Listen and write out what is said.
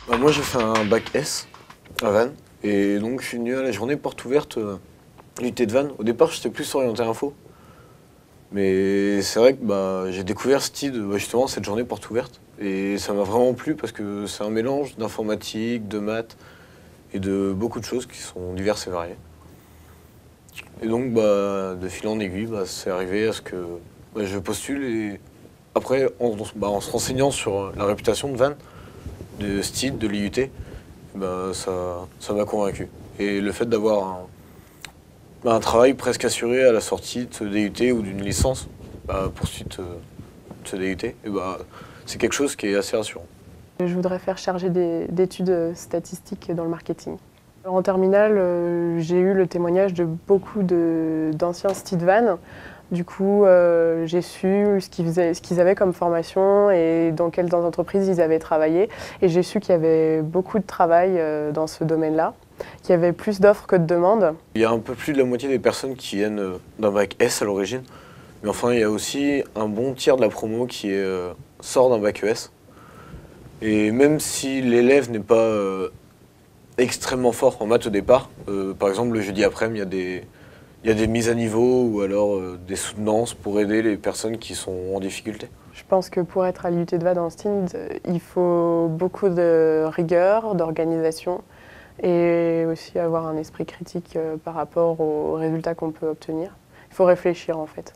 Moi j'ai fait un bac S à Vannes et donc je suis venu à la journée porte ouverte l'UT de Vannes. Au départ j'étais plus orienté info, mais c'est vrai que j'ai découvert STID justement cette journée porte ouverte et ça m'a vraiment plu parce que c'est un mélange d'informatique, de maths et de beaucoup de choses qui sont diverses et variées. Et donc de fil en aiguille, c'est arrivé à ce que je postule et après en se renseignant sur la réputation de Vannes, de STID, de l'IUT, ça m'a convaincu. Et le fait d'avoir un travail presque assuré à la sortie de ce DUT ou d'une licence, poursuite de ce DUT, c'est quelque chose qui est assez rassurant. Je voudrais faire chargé d'études statistiques dans le marketing. Alors, en terminale, j'ai eu le témoignage de beaucoup d'anciens STID Vannes. Du coup, j'ai su ce qu'ils avaient comme formation et dans quelles entreprises ils avaient travaillé. Et j'ai su qu'il y avait beaucoup de travail dans ce domaine-là, qu'il y avait plus d'offres que de demandes. Il y a un peu plus de la moitié des personnes qui viennent d'un bac S à l'origine. Mais enfin, il y a aussi un bon tiers de la promo qui sort d'un bac ES. Et même si l'élève n'est pas extrêmement fort en maths au départ, par exemple le jeudi après-midi, il y a des mises à niveau ou alors des soutenances pour aider les personnes qui sont en difficulté. Je pense que pour être à l'IUT de Vannes en STID, il faut beaucoup de rigueur, d'organisation et aussi avoir un esprit critique par rapport aux résultats qu'on peut obtenir. Il faut réfléchir en fait.